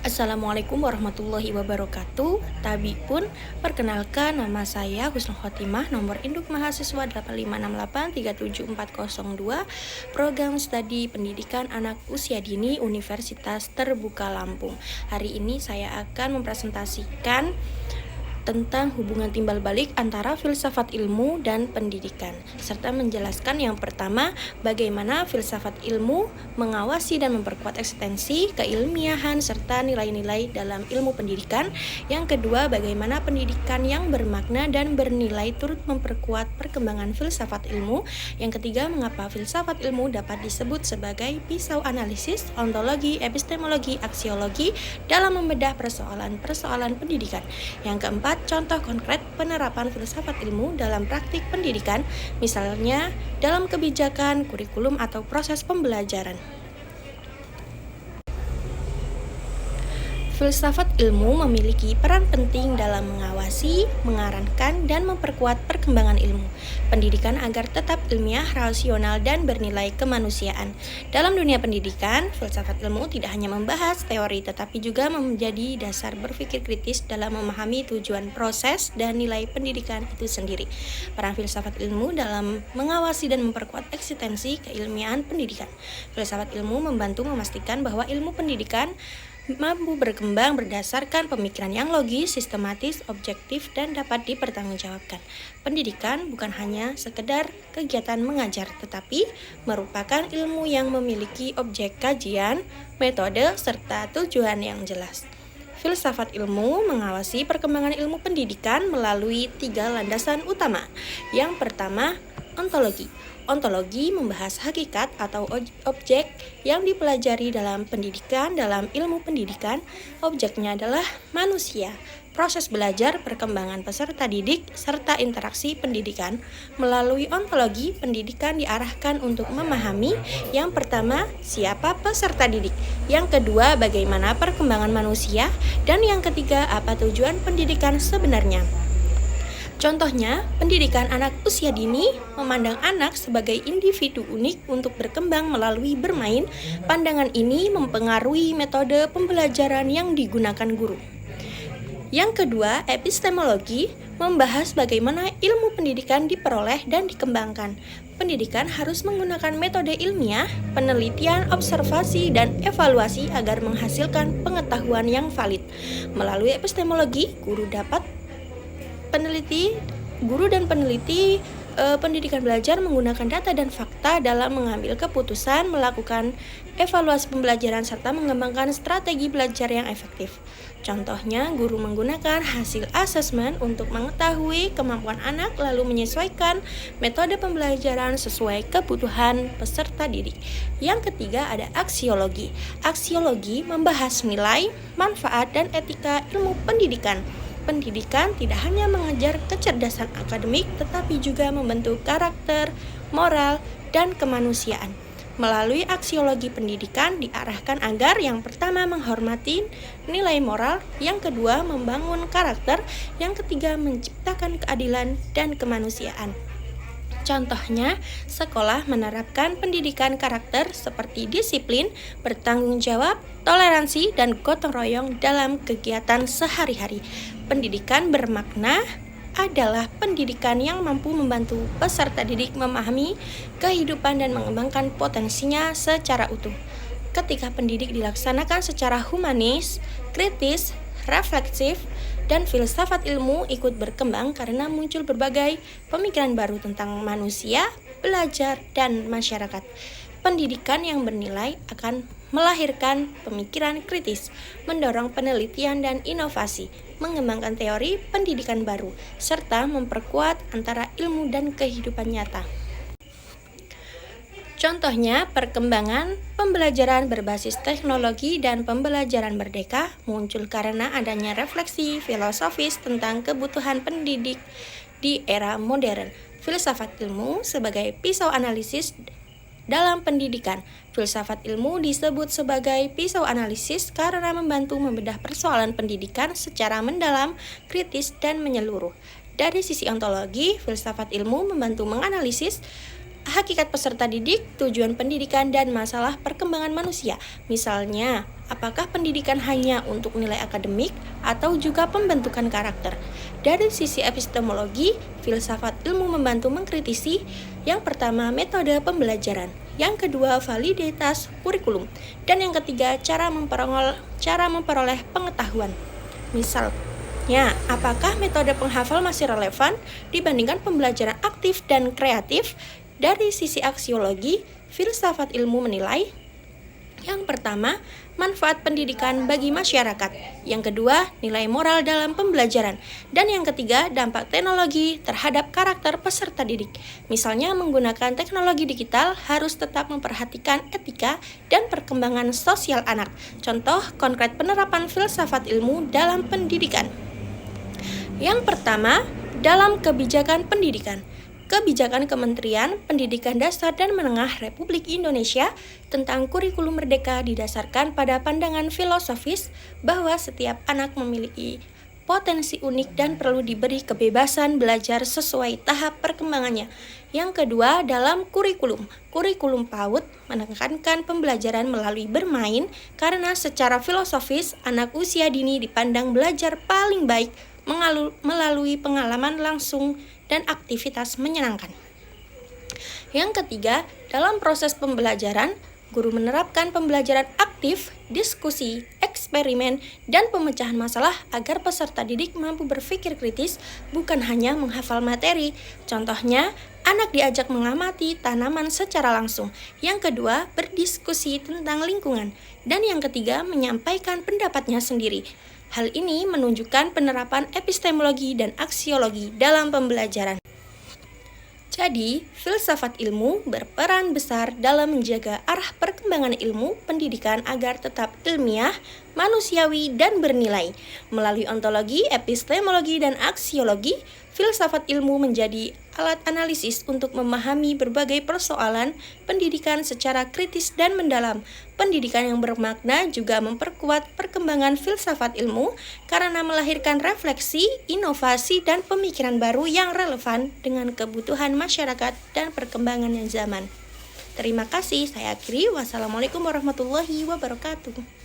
Assalamualaikum warahmatullahi wabarakatuh. Tabi pun, perkenalkan nama saya Husnul Khotimah, nomor induk mahasiswa 8568374402, program studi pendidikan anak usia dini Universitas Terbuka Lampung. Hari ini saya akan mempresentasikan tentang hubungan timbal balik antara filsafat ilmu dan pendidikan, serta menjelaskan yang pertama, bagaimana filsafat ilmu mengawasi dan memperkuat eksistensi, keilmiahan, serta nilai-nilai dalam ilmu pendidikan. Yang kedua, bagaimana pendidikan yang bermakna dan bernilai turut memperkuat perkembangan filsafat ilmu. Yang ketiga, mengapa filsafat ilmu dapat disebut sebagai pisau analisis, ontologi, epistemologi, aksiologi dalam membedah persoalan-persoalan pendidikan. Yang keempat, contoh konkret penerapan filsafat ilmu dalam praktik pendidikan, misalnya dalam kebijakan, kurikulum, atau proses pembelajaran. Filsafat ilmu memiliki peran penting dalam mengawasi, mengarahkan, dan memperkuat perkembangan ilmu pendidikan agar tetap ilmiah, rasional, dan bernilai kemanusiaan. Dalam dunia pendidikan, filsafat ilmu tidak hanya membahas teori tetapi juga menjadi dasar berpikir kritis dalam memahami tujuan proses dan nilai pendidikan itu sendiri. Peran filsafat ilmu dalam mengawasi dan memperkuat eksistensi keilmiahan pendidikan. Filsafat ilmu membantu memastikan bahwa ilmu pendidikan mampu berkembang berdasarkan pemikiran yang logis, sistematis, objektif, dan dapat dipertanggungjawabkan. Pendidikan bukan hanya sekedar kegiatan mengajar, tetapi merupakan ilmu yang memiliki objek kajian, metode, serta tujuan yang jelas. Filsafat ilmu mengawasi perkembangan ilmu pendidikan melalui 3 landasan utama. Yang pertama, ontologi. Ontologi membahas hakikat atau objek yang dipelajari dalam pendidikan. Dalam ilmu pendidikan, objeknya adalah manusia. Proses belajar, perkembangan peserta didik, serta interaksi pendidikan. Melalui ontologi, pendidikan diarahkan untuk memahami yang pertama, siapa peserta didik. Yang kedua, bagaimana perkembangan manusia. Dan yang ketiga, apa tujuan pendidikan sebenarnya. Contohnya, pendidikan anak usia dini memandang anak sebagai individu unik untuk berkembang melalui bermain. Pandangan ini mempengaruhi metode pembelajaran yang digunakan guru. Yang kedua, epistemologi membahas bagaimana ilmu pendidikan diperoleh dan dikembangkan. Pendidikan harus menggunakan metode ilmiah, penelitian, observasi, dan evaluasi agar menghasilkan pengetahuan yang valid. Melalui epistemologi, guru dan peneliti pendidikan belajar menggunakan data dan fakta dalam mengambil keputusan, melakukan evaluasi pembelajaran, serta mengembangkan strategi belajar yang efektif. Contohnya, guru menggunakan hasil asesmen untuk mengetahui kemampuan anak, lalu menyesuaikan metode pembelajaran sesuai kebutuhan peserta didik. Yang ketiga, ada aksiologi. Aksiologi membahas nilai, manfaat, dan etika ilmu pendidikan. Pendidikan tidak hanya mengejar kecerdasan akademik, tetapi juga membentuk karakter, moral, dan kemanusiaan. Melalui aksiologi pendidikan diarahkan agar yang pertama menghormati nilai moral, yang kedua membangun karakter, yang ketiga menciptakan keadilan dan kemanusiaan. Contohnya, sekolah menerapkan pendidikan karakter seperti disiplin, bertanggung jawab, toleransi, dan gotong royong dalam kegiatan sehari-hari. Pendidikan bermakna adalah pendidikan yang mampu membantu peserta didik memahami kehidupan dan mengembangkan potensinya secara utuh. Ketika pendidik dilaksanakan secara humanis, kritis, refleksif, dan filsafat ilmu ikut berkembang karena muncul berbagai pemikiran baru tentang manusia, belajar, dan masyarakat. Pendidikan yang bernilai akan melahirkan pemikiran kritis, mendorong penelitian dan inovasi, mengembangkan teori pendidikan baru, serta memperkuat antara ilmu dan kehidupan nyata. Contohnya, perkembangan pembelajaran berbasis teknologi dan pembelajaran merdeka muncul karena adanya refleksi filosofis tentang kebutuhan pendidik di era modern. Filsafat ilmu sebagai pisau analisis dalam pendidikan. Filsafat ilmu disebut sebagai pisau analisis karena membantu membedah persoalan pendidikan secara mendalam, kritis, dan menyeluruh. Dari sisi ontologi, filsafat ilmu membantu menganalisis hakikat peserta didik, tujuan pendidikan, dan masalah perkembangan manusia. Misalnya, apakah pendidikan hanya untuk nilai akademik atau juga pembentukan karakter? Dari sisi epistemologi, filsafat ilmu membantu mengkritisi yang pertama metode pembelajaran, yang kedua validitas kurikulum, dan yang ketiga cara memperoleh pengetahuan. Misalnya, apakah metode penghafal masih relevan dibandingkan pembelajaran aktif dan kreatif? Dari sisi aksiologi, filsafat ilmu menilai yang pertama, manfaat pendidikan bagi masyarakat. Yang kedua, nilai moral dalam pembelajaran. Dan yang ketiga, dampak teknologi terhadap karakter peserta didik. Misalnya, menggunakan teknologi digital harus tetap memperhatikan etika dan perkembangan sosial anak. Contoh konkret penerapan filsafat ilmu dalam pendidikan. Yang pertama, dalam kebijakan pendidikan. Kebijakan Kementerian Pendidikan Dasar dan Menengah Republik Indonesia tentang kurikulum merdeka didasarkan pada pandangan filosofis bahwa setiap anak memiliki potensi unik dan perlu diberi kebebasan belajar sesuai tahap perkembangannya. Yang kedua, dalam kurikulum. Kurikulum PAUD menekankan pembelajaran melalui bermain karena secara filosofis anak usia dini dipandang belajar paling baik melalui pengalaman langsung dan aktivitas menyenangkan. Yang ketiga, dalam proses pembelajaran, guru menerapkan pembelajaran aktif, diskusi, eksperimen, dan pemecahan masalah agar peserta didik mampu berpikir kritis, bukan hanya menghafal materi. Contohnya, anak diajak mengamati tanaman secara langsung. Yang kedua, berdiskusi tentang lingkungan. Dan yang ketiga, menyampaikan pendapatnya sendiri. Hal ini menunjukkan penerapan epistemologi dan aksiologi dalam pembelajaran. Jadi, filsafat ilmu berperan besar dalam menjaga arah perkembangan ilmu pendidikan agar tetap ilmiah, manusiawi, dan bernilai. Melalui ontologi, epistemologi, dan aksiologi, filsafat ilmu menjadi alat analisis untuk memahami berbagai persoalan pendidikan secara kritis dan mendalam. Pendidikan yang bermakna juga memperkuat perkembangan filsafat ilmu karena melahirkan refleksi, inovasi, dan pemikiran baru yang relevan dengan kebutuhan masyarakat dan perkembangan zaman. Terima kasih, saya akhiri. Wassalamualaikum warahmatullahi wabarakatuh.